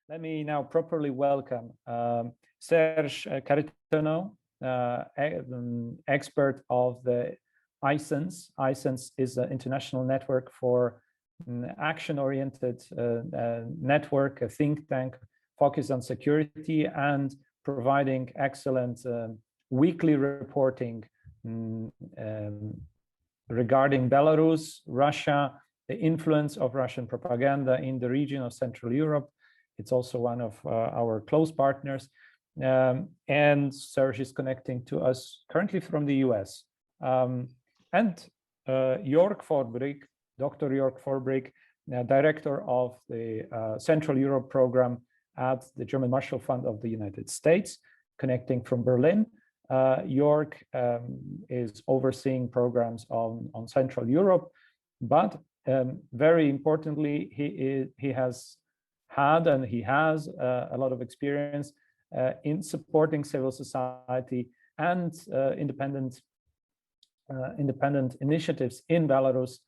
Let me now properly welcome Serge Kharytonau, expert of the ISENS. ISENS is an international network for action-oriented network, a think tank focused on security and providing excellent weekly reporting regarding Belarus, Russia, the influence of Russian propaganda in the region of Central Europe. It's also one of our close partners. And Serge is connecting to us currently from the US. And Joerg Forbrig, Dr. Joerg Forbrig, director of the Central Europe program at the German Marshall Fund of the United States, connecting from Berlin. Joerg is overseeing programs on Central Europe, but very importantly, he has had and he has a lot of experience in supporting civil society and independent initiatives in Belarus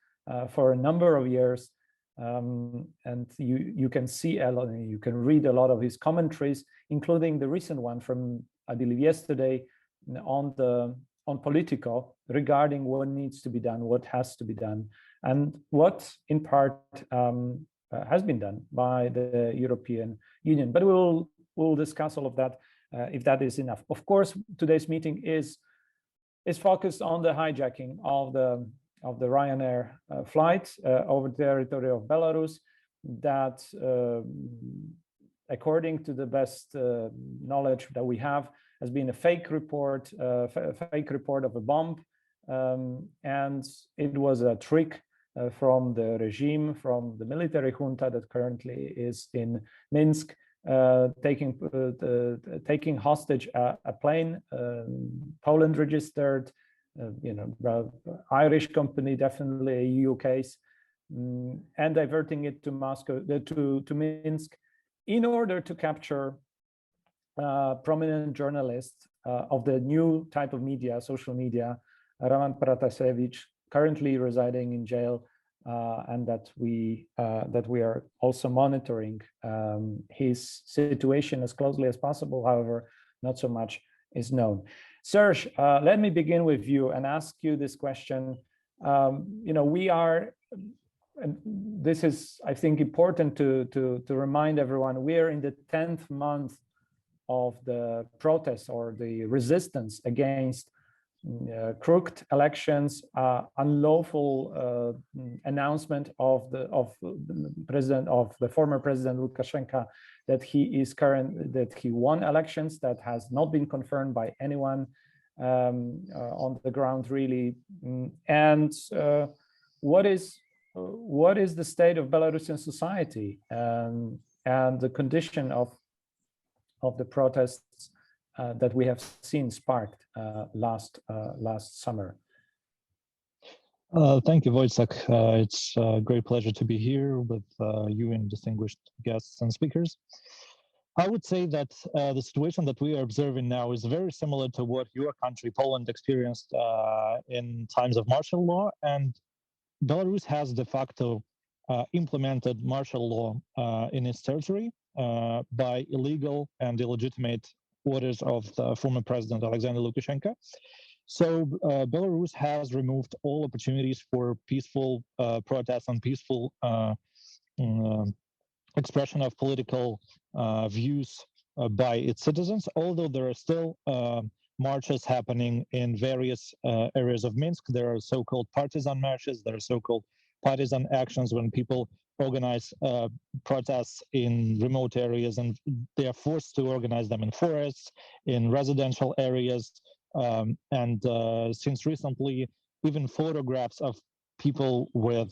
for a number of years. And you can see a lot, you can read a lot of his commentaries, including the recent one from, I believe, yesterday on Politico regarding what needs to be done, what has to be done, and what in part has been done by the European Union. But we'll discuss all of that if that is enough. Of course, today's meeting is focused on the hijacking of the Ryanair flight over the territory of Belarus that, according to the best knowledge that we have, has been a fake report of a bomb, and it was a trick from the regime, from the military junta that currently is in Minsk, taking hostage a plane, Poland registered, Irish company, definitely a EU case, and diverting it to Moscow, to Minsk, in order to capture prominent journalists of the new type of media, social media, Roman Protasevich, currently residing in jail, and that we are also monitoring his situation as closely as possible. However, not so much is known. Serge, let me begin with you and ask you this question. We are, and this is, I think, important to remind everyone, we are in the 10th month of the protest or the resistance against crooked elections, unlawful announcement of the former president Lukashenko that he won elections that has not been confirmed by anyone on the ground, really. And what is the state of Belarusian society and the condition of the protests that we have seen sparked last summer? Thank you, Wojciech. It's a great pleasure to be here with you and distinguished guests and speakers. I would say that the situation that we are observing now is very similar to what your country, Poland, experienced in times of martial law, and Belarus has de facto implemented martial law in its territory by illegal and illegitimate orders of the former president Alexander Lukashenko. So Belarus has removed all opportunities for peaceful protests and peaceful expression of political views by its citizens, although there are still marches happening in various areas of Minsk. There are so-called partisan marches, there are so-called partisan actions when people organize protests in remote areas, and they are forced to organize them in forests, in residential areas, and since recently, even photographs of people with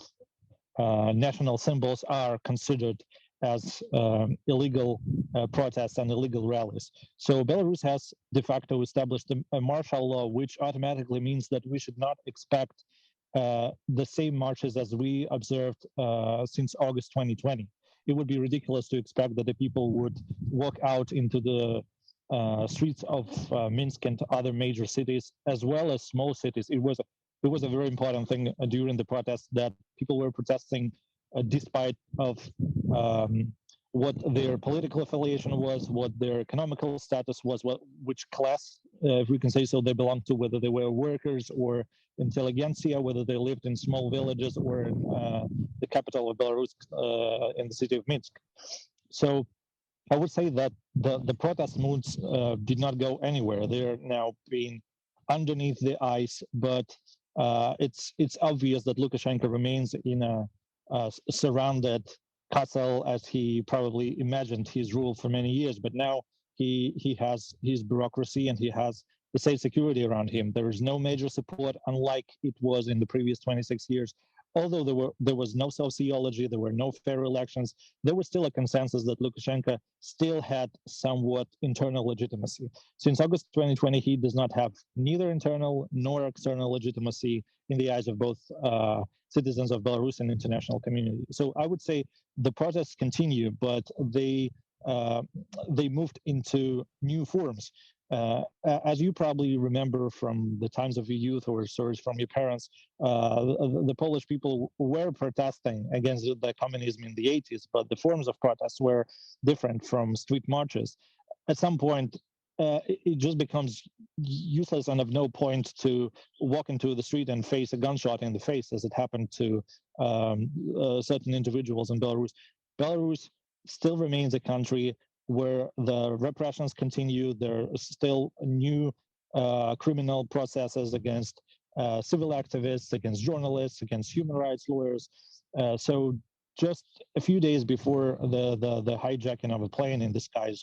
national symbols are considered as illegal protests and illegal rallies. So Belarus has de facto established a martial law, which automatically means that we should not expect the same marches as we observed since August 2020. It would be ridiculous to expect that the people would walk out into the streets of Minsk and other major cities, as well as small cities. It was a very important thing during the protests that people were protesting despite of what their political affiliation was, what their economical status was, which class, if we can say so, they belonged to, whether they were workers or intelligentsia, whether they lived in small villages or in the capital of Belarus, in the city of Minsk. So I would say that the protest moods did not go anywhere. They're now being underneath the ice, but it's obvious that Lukashenko remains in a surrounded castle, as he probably imagined his rule for many years. But now he has his bureaucracy and he has the state security around him. There is no major support, unlike it was in the previous 26 years. Although there was no sociology, there were no fair elections, there was still a consensus that Lukashenko still had somewhat internal legitimacy. Since August 2020, he does not have neither internal nor external legitimacy in the eyes of both citizens of Belarus and international community. So I would say the protests continue, but they moved into new forms. As you probably remember from the times of your youth, or Serge, from your parents, the Polish people were protesting against the communism in the 80s, but the forms of protests were different from street marches. At some point, it just becomes useless and of no point to walk into the street and face a gunshot in the face, as it happened to certain individuals in Belarus. Belarus still remains a country where the repressions continue. There are still new criminal processes against civil activists, against journalists, against human rights lawyers. So just a few days before the hijacking of a plane in the skies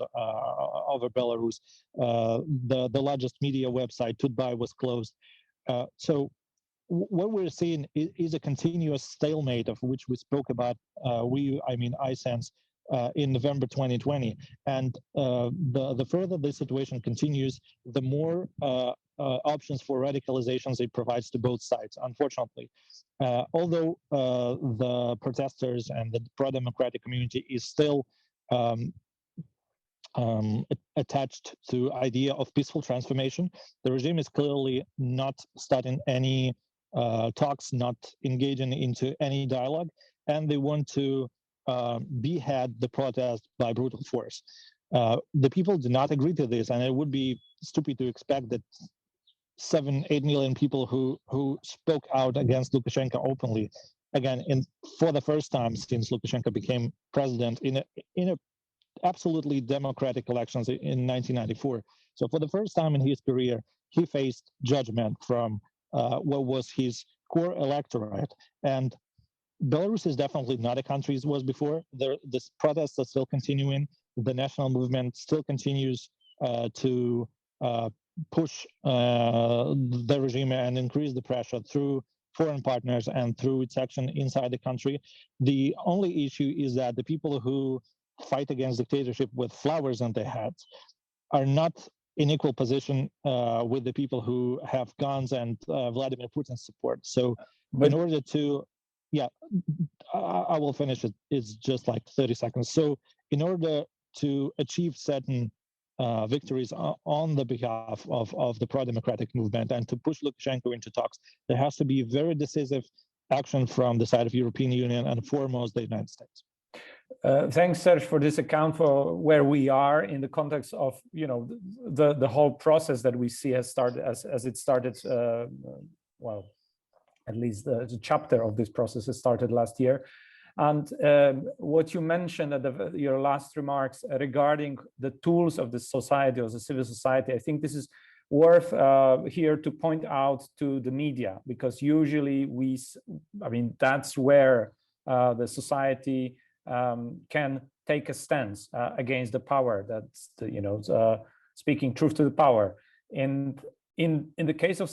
over Belarus, the largest media website, Tutbai, was closed. So what we're seeing is a continuous stalemate, of which we spoke about, I sense, in November 2020. And the further this situation continues, the more options for radicalizations it provides to both sides, unfortunately. Although the protesters and the pro-democratic community is still attached to idea of peaceful transformation, the regime is clearly not starting any talks, not engaging into any dialogue, and they want to behead the protest by brutal force. The people do not agree to this, and it would be stupid to expect that 7-8 million people who spoke out against Lukashenko openly, again, for the first time since Lukashenko became president in a absolutely democratic elections in 1994. So for the first time in his career, he faced judgment from what was his core electorate. And Belarus is definitely not a country as was before. The protests are still continuing. The national movement still continues to push the regime and increase the pressure through foreign partners and through its action inside the country. The only issue is that the people who fight against dictatorship with flowers on their hats are not in equal position with the people who have guns and Vladimir Putin's support. So in order to, I will finish it. It's just like 30 seconds. So in order to achieve certain victories on the behalf of the pro-democratic movement and to push Lukashenko into talks, there has to be very decisive action from the side of the European Union and foremost the United States. Thanks, Serge, for this account for where we are in the context of the whole process that we see has started as it started. Well, at least the chapter of this process has started last year. And what you mentioned at your last remarks regarding the tools of the society, or the civil society, I think this is worth here to point out to the media, because usually that's where the society can take a stance against the power. That's speaking truth to the power. And in the case of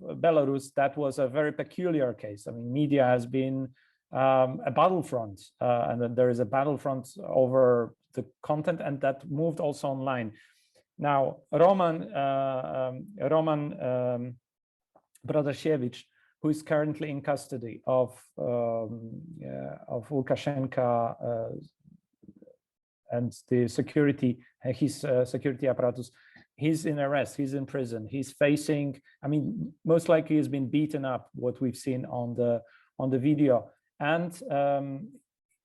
Belarus, that was a very peculiar case. I mean, media has been a battlefront, and that there is a battlefront over the content, and that moved also online. Now, Roman Protasevich, who is currently in custody of Lukashenko and the security, his security apparatus, he's in arrest, he's in prison, he's facing, most likely he's been beaten up, what we've seen on the video. And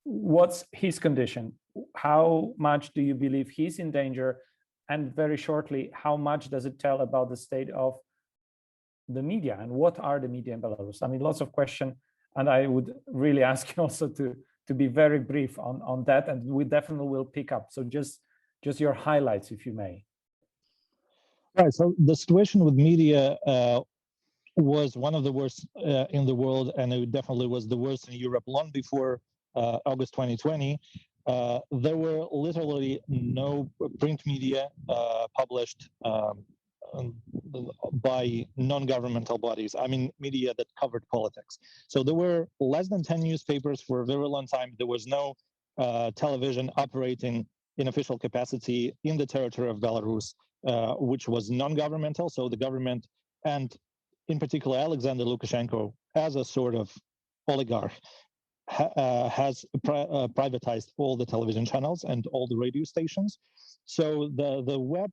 what's his condition? How much do you believe he's in danger? And very shortly, how much does it tell about the state of the media, and what are the media in Belarus? I mean, lots of questions, and I would really ask you also to be very brief on that, and we definitely will pick up. So just your highlights, if you may. Right. So the situation with media was one of the worst in the world, and it definitely was the worst in Europe long before August 2020. There were literally no print media published by non-governmental bodies. I mean, media that covered politics. So there were less than 10 newspapers for a very long time. There was no television operating in official capacity in the territory of Belarus, which was non-governmental. So the government, and in particular Alexander Lukashenko, as a sort of oligarch, has privatized all the television channels and all the radio stations. So the web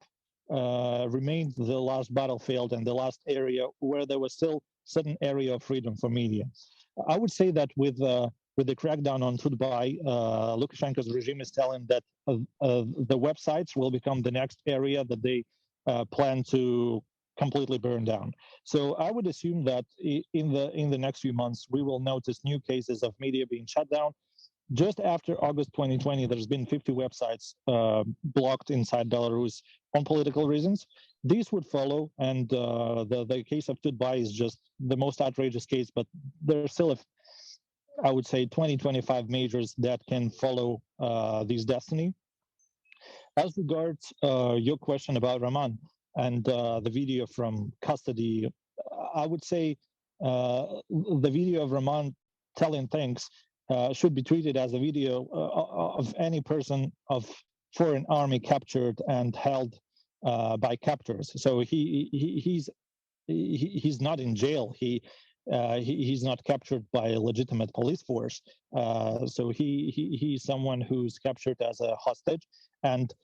remained the last battlefield and the last area where there was still certain area of freedom for media. I would say that with the crackdown on Tudbai, Lukashenko's regime is telling that the websites will become the next area that they plan to completely burn down. So I would assume that in the next few months we will notice new cases of media being shut down. Just after August 2020, there's been 50 websites blocked inside Belarus on political reasons. These would follow, and the case of Tudbai is just the most outrageous case, but there's still, I would say, 20-25 majors that can follow this destiny. As regards your question about Roman and the video from custody, I would say the video of Roman telling things should be treated as a video of any person of foreign army captured and held by captors. So he's not in jail. He's not captured by a legitimate police force. So he's someone who's captured as a hostage, and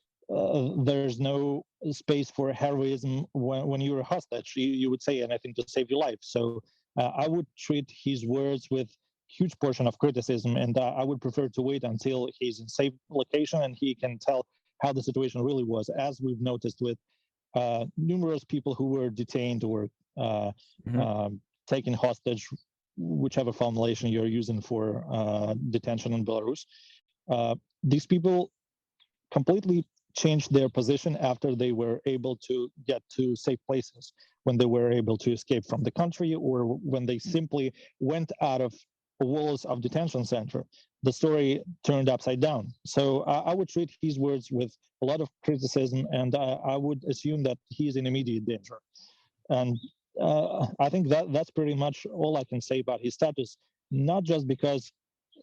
there's no space for heroism when you're a hostage. You would say anything to save your life. So I would treat his words with huge portion of criticism, and I would prefer to wait until he's in safe location and he can tell how the situation really was, as we've noticed with numerous people who were detained or taken hostage, whichever formulation you're using for detention in Belarus. These people completely changed their position after they were able to get to safe places, when they were able to escape from the country, or when they simply went out of the walls of detention center. The story turned upside down. So I would treat his words with a lot of criticism, and I would assume that he's in immediate danger. And I think that's pretty much all I can say about his status, not just because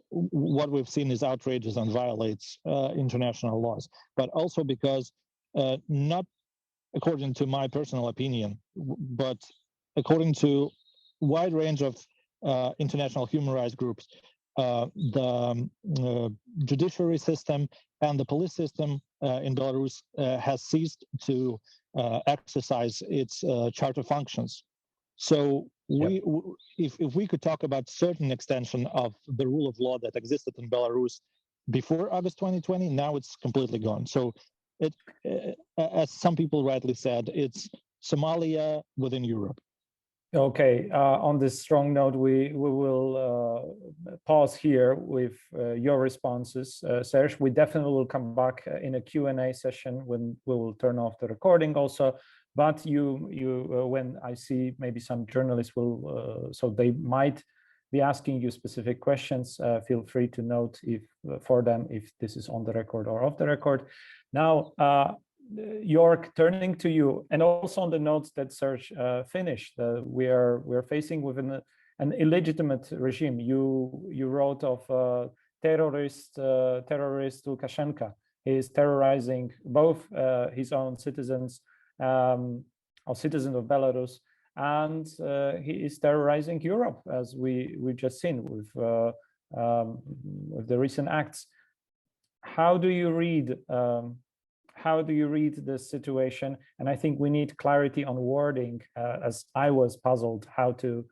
what we've seen is outrageous and violates international laws, but also because not according to my personal opinion, but according to a wide range of international human rights groups, the judiciary system and the police system in Belarus has ceased to exercise its charter functions. So if we could talk about certain extension of the rule of law that existed in Belarus before August 2020, now it's completely gone. So it, as some people rightly said, it's Somalia within Europe. Okay, on this strong note, we will pause here with your responses. Serge, we definitely will come back in a Q&A session when we will turn off the recording also. But when I see maybe some journalists will, so they might be asking you specific questions, feel free to note for them if this is on the record or off the record. Now, Joerg, turning to you, and also on the notes that Serge finished, we're facing with an illegitimate regime. You wrote of terrorist Lukashenko. He is terrorizing both his own citizens, or citizens of Belarus, and he is terrorizing Europe, as we've just seen with the recent acts. How do you read? How do you read this situation? And I think we need clarity on wording, as I was puzzled how to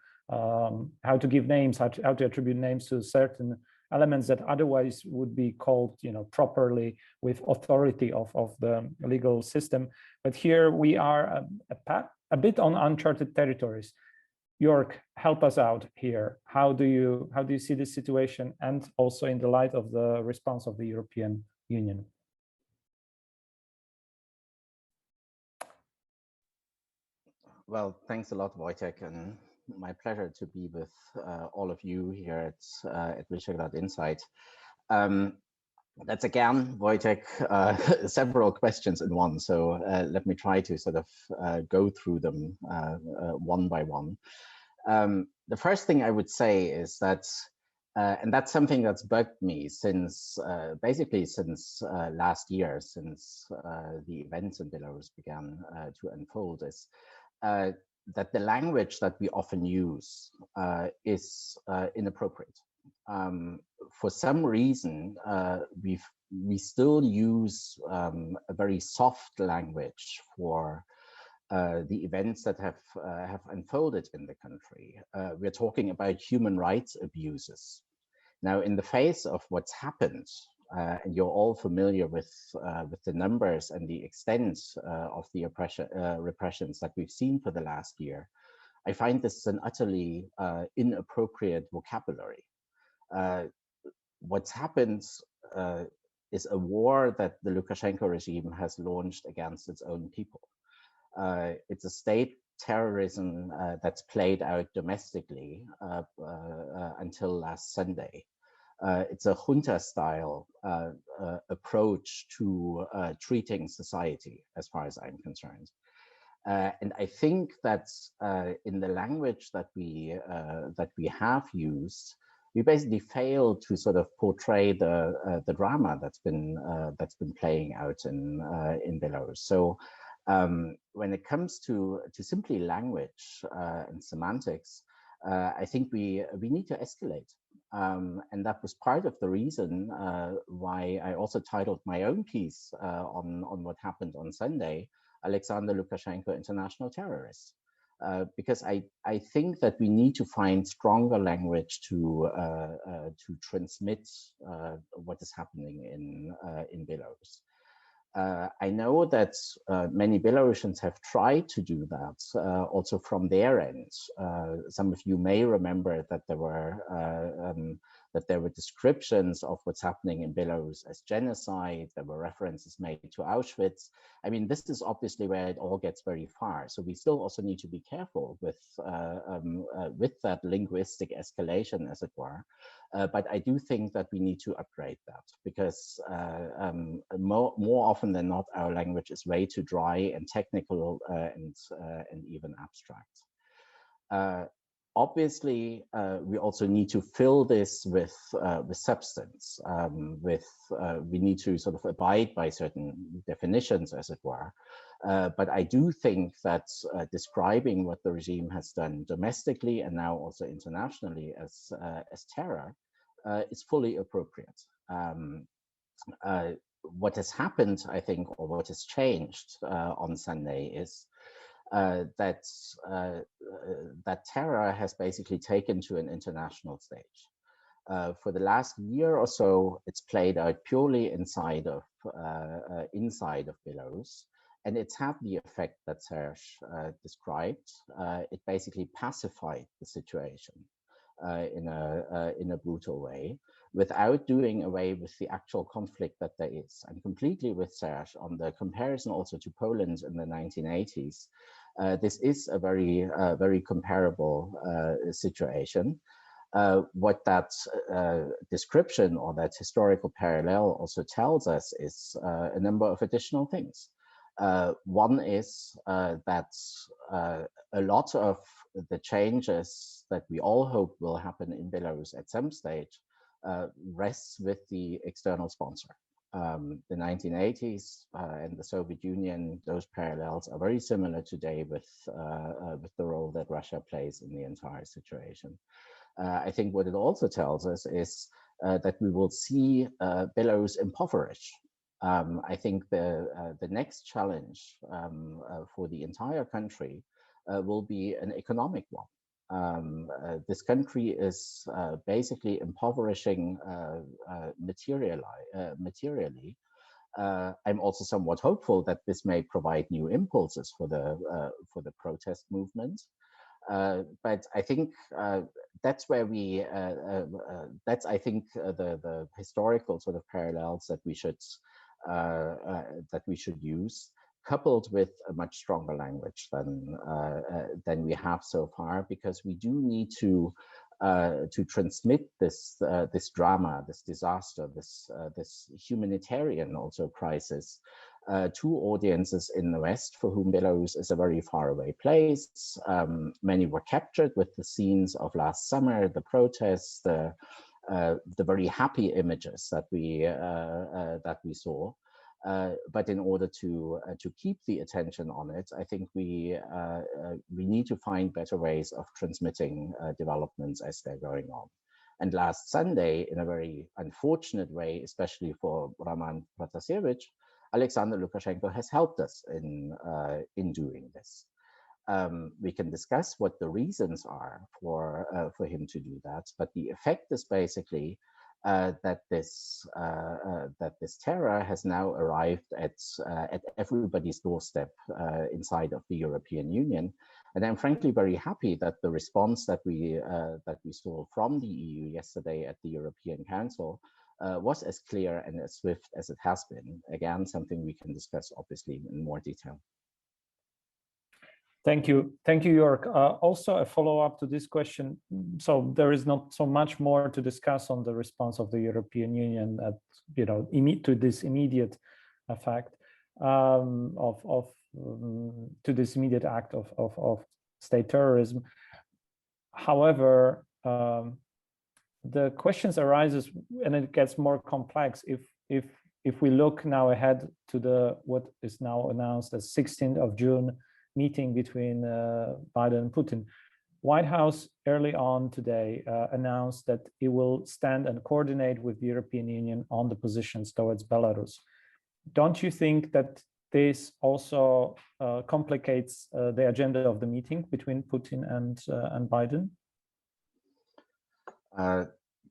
give names, how to attribute names to certain elements that otherwise would be called, properly with authority of the legal system. But here we are a bit on uncharted territories. Joerg, help us out here. How do you see this situation, and also in the light of the response of the European Union? Well, thanks a lot, Wojtek, and my pleasure to be with all of you here at Visegrad Insight. That's again, Wojtek, several questions in one. So let me try to sort of go through them one by one. The first thing I would say is that, and that's something that's bugged me since basically since last year, since the events in Belarus began to unfold, is that the language that we often use is inappropriate. For some reason, we still use a very soft language for the events that have unfolded in the country. We're talking about human rights abuses. Now, in the face of what's happened, and you're all familiar with the numbers and the extent of the repressions that we've seen for the last year, I find this an utterly inappropriate vocabulary. What's happened is a war that the Lukashenko regime has launched against its own people. It's a state terrorism that's played out domestically until last Sunday. It's a junta-style approach to treating society, as far as I'm concerned. And I think that in the language that we have used, we basically fail to sort of portray the drama that's been playing out in Belarus. So when it comes to simply language and semantics, I think we need to escalate. And that was part of the reason why I also titled my own piece on what happened on Sunday, Alexander Lukashenko, International Terrorist. Because I think that we need to find stronger language to transmit what is happening in Belarus. I know that many Belarusians have tried to do that also from their end. Some of you may remember that there were descriptions of what's happening in Belarus as genocide. There were references made to Auschwitz. I mean, this is obviously where it all gets very far. So we still also need to be careful with that linguistic escalation, as it were. But I do think that we need to upgrade that, because more often than not, our language is way too dry and technical and even abstract. Obviously, we also need to fill this with substance. We need to sort of abide by certain definitions, as it were. But I do think that describing what the regime has done domestically and now also internationally as terror is fully appropriate. What has happened, I think, or what has changed on Sunday is that terror has basically taken to an international stage. For the last year or so, it's played out purely inside of Belarus, and it's had the effect that Serge described. It basically pacified the situation in a brutal way, without doing away with the actual conflict that there is. I'm completely with Serge on the comparison also to Poland in the 1980s. This is a very comparable situation. What that description or that historical parallel also tells us is a number of additional things. One is that a lot of the changes that we all hope will happen in Belarus at some stage rests with the external sponsor. The 1980s and the Soviet Union, those parallels are very similar today with the role that Russia plays in the entire situation. I think what it also tells us is that we will see Belarus impoverish. I think the next challenge for the entire country will be an economic one. this country is basically impoverishing materially. I'm also somewhat hopeful that this may provide new impulses for the protest movement. But I think that's where that's I think the historical sort of parallels that we should use, coupled with a much stronger language than we have so far, because we do need to transmit this drama, this disaster, this humanitarian also crisis to audiences in the West, for whom Belarus is a very faraway place. Many were captured with the scenes of last summer, the protests, the very happy images that we saw. But in order to keep the attention on it, I think we need to find better ways of transmitting developments as they're going on. And last Sunday, in a very unfortunate way, especially for Roman Protasevich, Alexander Lukashenko has helped us in doing this. We can discuss what the reasons are for him to do that, but the effect is basically that this terror has now arrived at everybody's doorstep inside of the European Union, and I'm frankly very happy that the response that we saw from the EU yesterday at the European Council was as clear and as swift as it has been. Again, something we can discuss obviously in more detail. Thank you, Joerg. Also, a follow-up to this question. So there is not so much more to discuss on the response of the European Union at, to this immediate effect to this immediate act of state terrorism. However, the questions arises, and it gets more complex if we look now ahead to what is now announced as 16th of June meeting between Biden and Putin. White House early on today announced that it will stand and coordinate with the European Union on the positions towards Belarus. Don't you think that this also complicates the agenda of the meeting between Putin and Biden?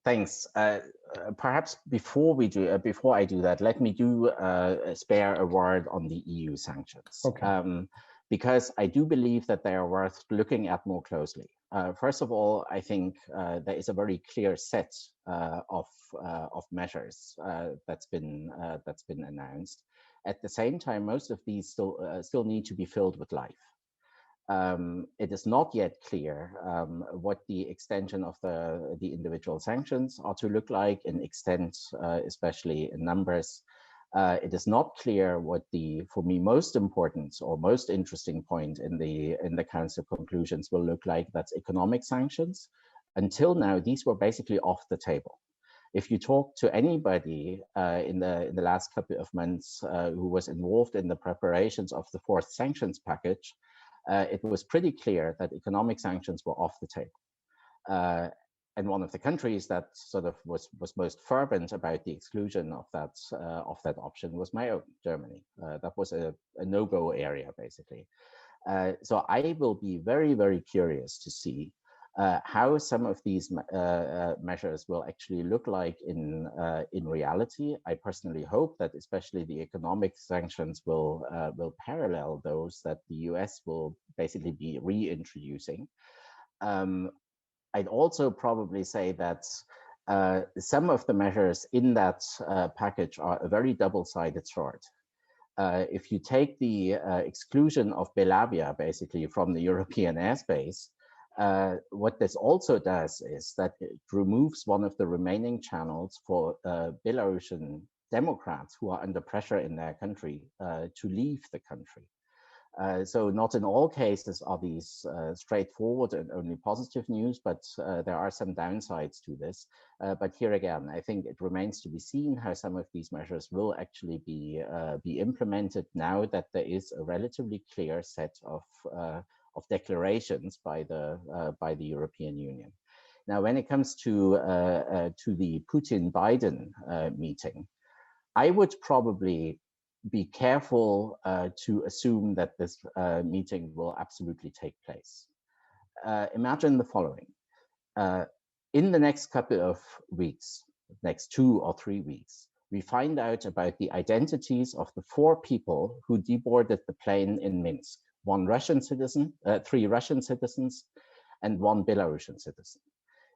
Thanks. Perhaps before I do that, let me spare a word on the EU sanctions. Okay. Because I do believe that they are worth looking at more closely. First of all, I think there is a very clear set of measures that's been announced. At the same time, most of these still need to be filled with life. It is not yet clear what the extension of the individual sanctions are to look like in extent, especially in numbers. It is not clear what for me, most important or most interesting point in the Council conclusions will look like. That's economic sanctions. Until now, these were basically off the table. If you talk to anybody in the last couple of months who was involved in the preparations of the fourth sanctions package, it was pretty clear that economic sanctions were off the table. And one of the countries that sort of was most fervent about the exclusion of that option was my own, Germany. That was a no-go area, basically. So I will be very, very curious to see how some of these measures will actually look like in reality. I personally hope that especially the economic sanctions will parallel those that the US will basically be reintroducing. I'd also probably say that some of the measures in that package are a very double-sided sword. If you take the exclusion of Belavia, basically, from the European airspace, what this also does is that it removes one of the remaining channels for Belarusian Democrats who are under pressure in their country to leave the country. So not in all cases are these straightforward and only positive news, but there are some downsides to this. But here again, I think it remains to be seen how some of these measures will actually be implemented now that there is a relatively clear set of declarations by the European Union. Now, when it comes to the Putin-Biden meeting, I would probably be careful to assume that this meeting will absolutely take place. imagine the following. In the next couple of weeks, next 2 or 3 weeks, we find out about the identities of the 4 people who deboarded the plane in Minsk, 1 Russian citizen, 3 Russian citizens, and 1 Belarusian citizen.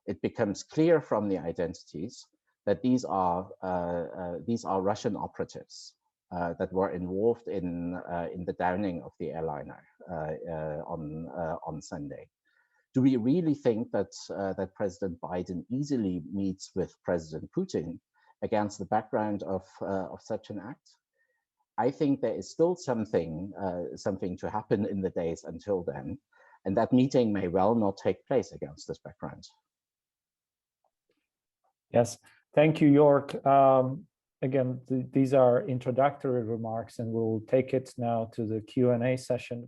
It becomes clear from the identities that these are Russian operatives that were involved in the downing of the airliner on Sunday. Do we really think that that President Biden easily meets with President Putin against the background of such an act? I think there is still something to happen in the days until then, and that meeting may well not take place against this background. Yes, thank you, Joerg. Again, these are introductory remarks, and we'll take it now to the Q&A session.